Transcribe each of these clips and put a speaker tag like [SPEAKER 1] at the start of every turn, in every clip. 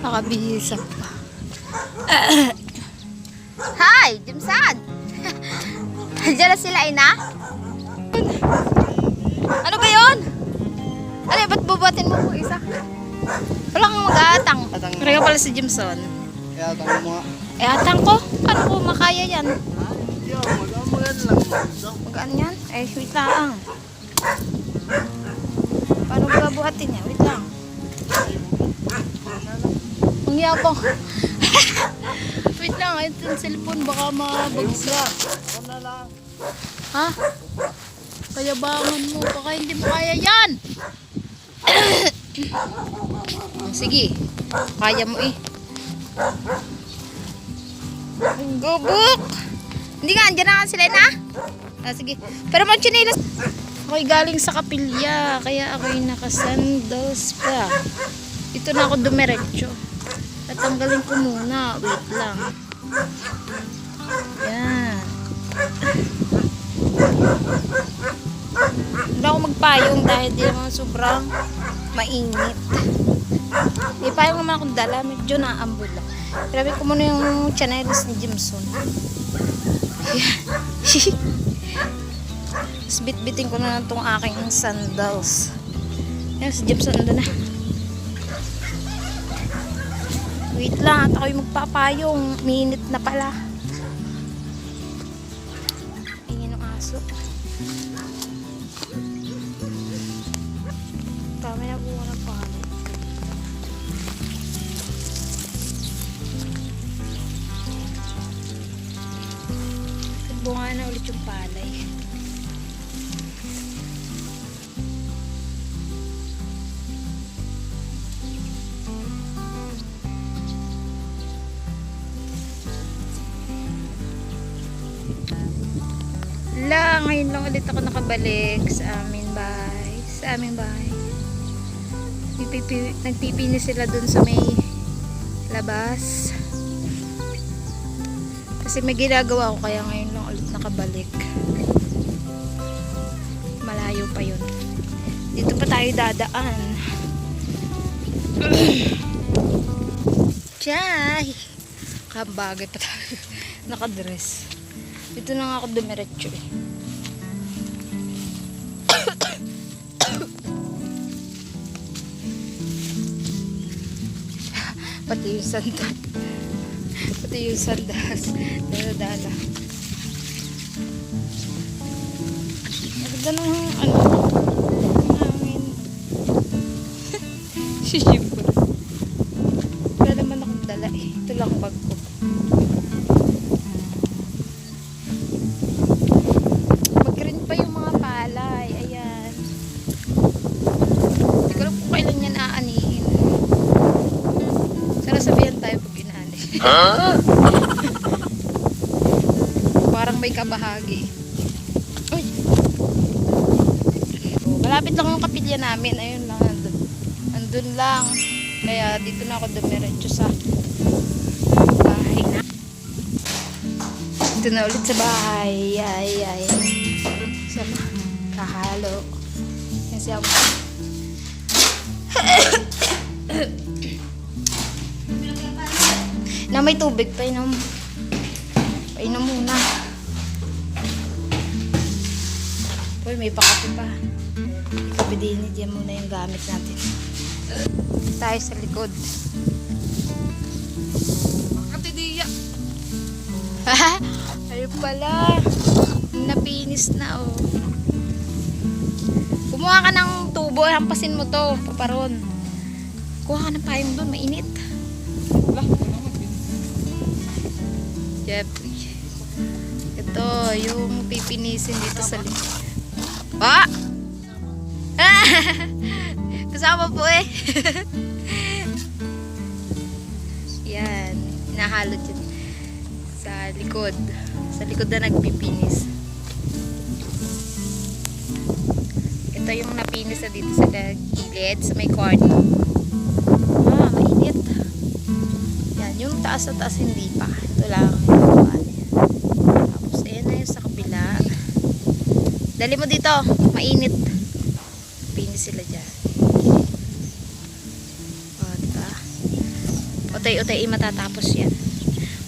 [SPEAKER 1] Nakabihisa pa. Hi, Jimsan! Diyan na sila, ina? Ano ba yun? Ano, ba't bubuhatin mo po isa? Walang mag-aatang. Kaya pala si Jimson.
[SPEAKER 2] Kaya atang mo nga.
[SPEAKER 1] Atang ko? Paano ko makaya yan?
[SPEAKER 2] Hindi ako, magaan lang.
[SPEAKER 1] Magaan yan? Wait lang. Paano ba buhatin niya? Wait lang. Ang yabang. Wait lang, ito yung cellphone baka mabagsak.
[SPEAKER 2] Ako na lang.
[SPEAKER 1] Ha? Kayabangan mo, baka hindi mo kaya yan. Sige, kaya mo eh. Gubuk! Hindi nga, andyan na sila na. Sige, pero manchinilas. Ako'y galing sa kapilya, kaya ako'y nakasandals pa. Dito na ako dumiretso. Tatanggalin ko muna. Wait lang. Yan. Hindi ako magpayong dahil di naman sobrang mainit. May payong naman akong dala. Medyo naambol lang. Grabe ko muna yung chanelis ni Jimson. Tapos bit-bitin ko na itong aking sandals. Yan, si Jimson nandun na. Wait lang, at ako'y magpapayong. Minute na pala. Ingin ng aso. Tama na po ng palay. Bunga na ulit yung palay. Ngayon lang ulit ako nakabalik sa aming bahay. Nagpipinis sila dun sa may labas. Kasi may ginagawa ko kaya ngayon lang ulit nakabalik. Malayo pa yun. Dito pa tayo dadaan. Chay! Kabagay pa tayo. Nakadress. Dito na nga ako dumiretso eh. Pati yung sandas. Dala-dala. Nagda nung namin. Sisipon. Wala naman akong dala eh. Ito lang bag ko. Mag-green pa yung mga palay. Ayan. Hindi ko alam kung kailan yan aanihin. Sana sabihan tayo pag inaani. Huh? Parang may kabahagi. Uy! Malapit lang yung kapilya namin. Ayun lang. Andun lang. Kaya dito na ako dumiretso sa bahay na. Dito na ulit sa bahay. Ay. Sama. Kahalo. Yan siya. Na may tubig, painom muna. Uy, may pakape pa. Ikabi din, diyan muna yung gamit natin. Tayo sa likod. Makatidiya. Ayun pala. Napinis na oh. Kumuha ka ng tubo, hampasin mo to, paparon. Kuha ka ng payong doon, mainit. Jeffrey. Ito, yung pipinisin dito sa likod. Ah! Kasama po eh. Yan. Hinahalo dyan. Sa likod. Sa likod na nagpipinis. Ito yung napinis na dito sa gilid, sa may kwarto. Mainit. Yan. Yung taas na taas hindi pa. Ito lang. Tapos ayan na yung sa kabila. Dali mo dito. Mainit. Pinis sila dyan. O, diba? Utay-utay matatapos yan.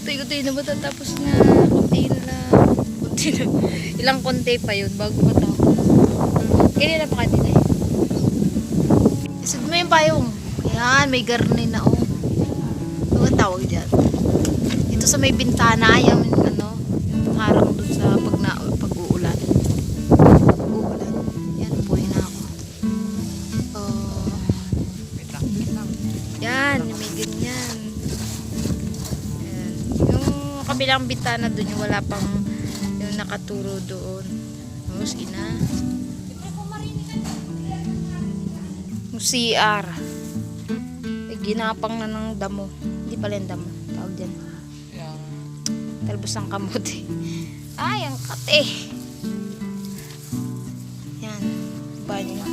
[SPEAKER 1] Utay-utay na matatapos na. Kunti na lang. Kunti na. Ilang konti pa yun bago matapos. Kailan na pa kanina eh. Isod mo yung payong. Ayan, may garni na oh. Ano ang tawag dyan? Ito sa may bintana, yung ano, yung harang dun sa pag-uulan. Pag-uulan. Yan, puwi na ako. Oh. Yan, may ganyan. Yan. Yung kabilang bintana dun, yung wala pang yung nakaturo doon. Tapos ina. Yung CR. Ginapang na ng damo. Hindi pala yung damo. Tawag dyan. Talbos ang kamote. Ay, ang kate. Yan. Banyo.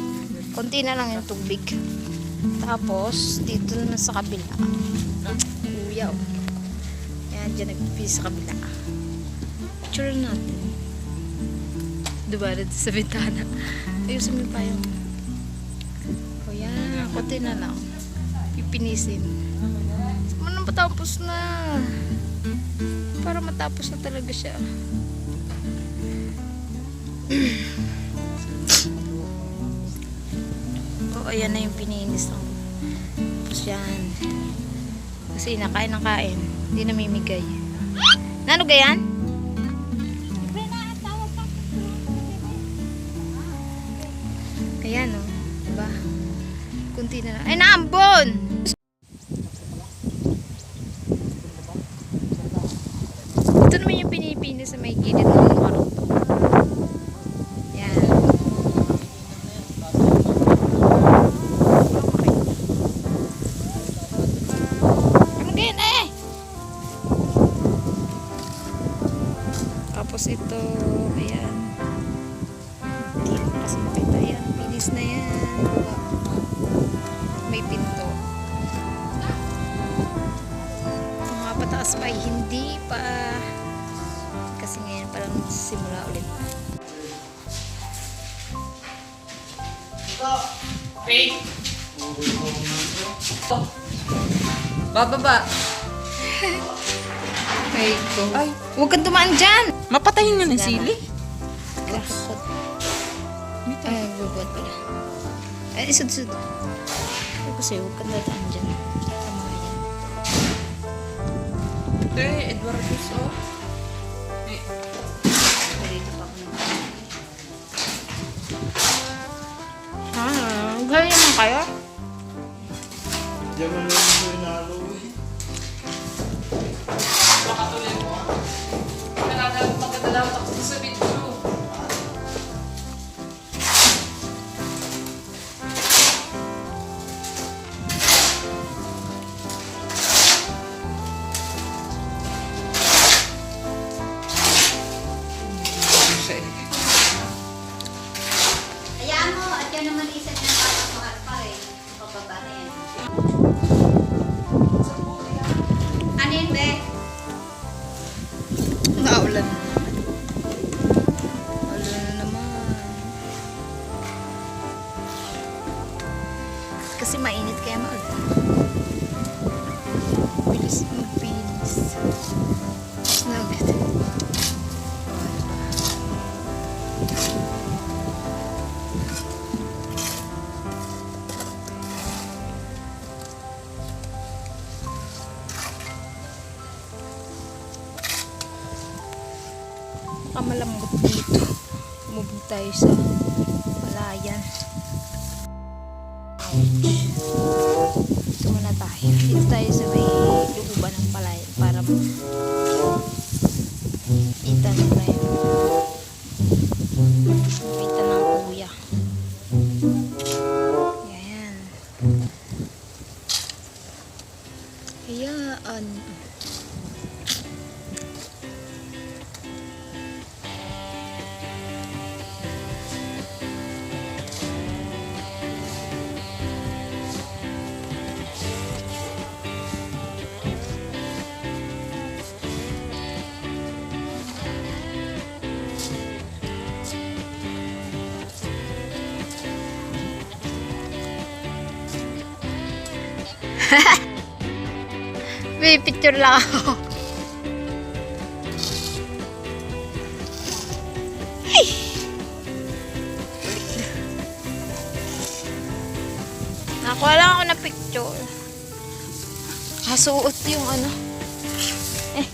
[SPEAKER 1] Konti na lang yung tubig. Tapos, dito na sa kabila. Kuya, oh. Yan, dyan nagpipis sa kabila. Picture natin. Diba, dito sa bintana. Ayusin mo pa yung. O yan, konti na lang. Pipinisin. Saan matapos na? Para matapos na talaga siya. O, ayan na yung pininis. Tapos yan. Kasi nakain ng kain. Hindi namimigay. Nano gayan? Ayan o. Diba? Kunti na lang. Ay, naambon! Ito naman yung pinipini sa may gilid ng kwarto. Yan. Ano ganyan eh? Tapos ito, ayan. Hindi kasi makita yan. Pinis na yan. May pinto. Mga pataas pa ay hindi pa. Kasi ngayon parang simula ulit.
[SPEAKER 3] Bababa.
[SPEAKER 1] Ay, go.
[SPEAKER 3] Ay,
[SPEAKER 1] Huwag kang tumaan dyan!
[SPEAKER 3] mapatayin nyo ng sili.
[SPEAKER 1] Krasot. Ay, bubot pala. Ay, isod-sod. Ay, kasi huwag kang dadaan dyan. Tama ka yan.
[SPEAKER 3] Ito eh, Eduardo so. Eh,
[SPEAKER 1] Dito pa ako gaya naman kayo?
[SPEAKER 2] Diyan mo lang ito inalo eh.
[SPEAKER 3] makatuloy mo. Magdadalaw ako sa video.
[SPEAKER 4] Hayaan mo, at yan naman isa niya papamahal pa rin. Pababa na yan. Ano yun, be?
[SPEAKER 1] Naulan na naman. Naulan na naman. Kasi mainit kaya maulan. Bilis magpinis. Tapos na agad. Malambot dito. Umubog tayo sa palayan. Dito muna tayo. Dito tayo sa may luuban ng palayan para kita nila yun. Kita ng kuya. Yan. Hayaan. May picture lang ako. Ay! Nakuha lang ako na picture. Kasuot yung ano. Eh.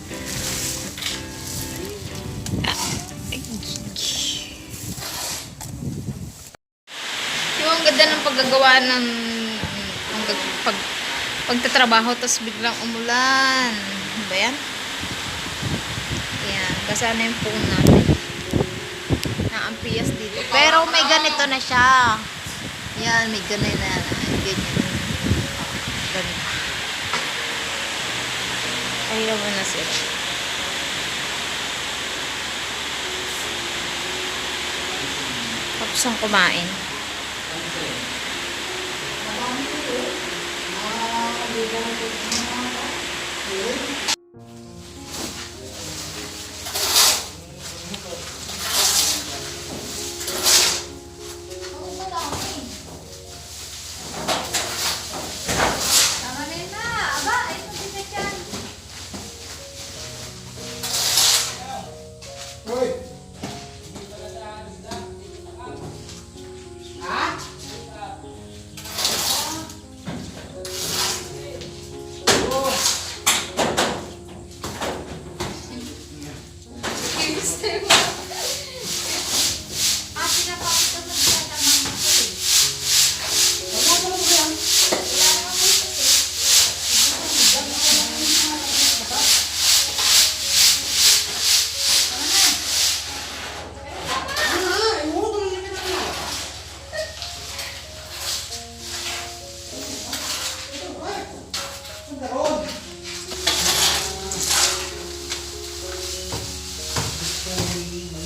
[SPEAKER 1] Yung ang ganda ng paggagawa ng pagtatrabaho tapos biglang umulan. Ano ba yan? Ayan. Basa na yung phone natin. Naampias dito. Pero may ganito na siya. Yan. May ganito na. Ganyan. Ganito. Ayaw mo na sila. Tapos ang kumain.
[SPEAKER 4] Tama na yun na. Aba, ayun ang bigat yan. Ah, pinapakita sa mga tamang kasi. Wala naman po kasi.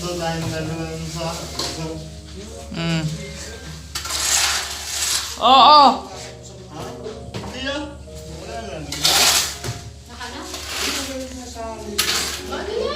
[SPEAKER 2] Ano tayong gano'n sa...
[SPEAKER 3] Oo.
[SPEAKER 2] Hindi yan. Wala lang.
[SPEAKER 4] Nakana?
[SPEAKER 2] Ito yung sinasabi.
[SPEAKER 4] Bakit?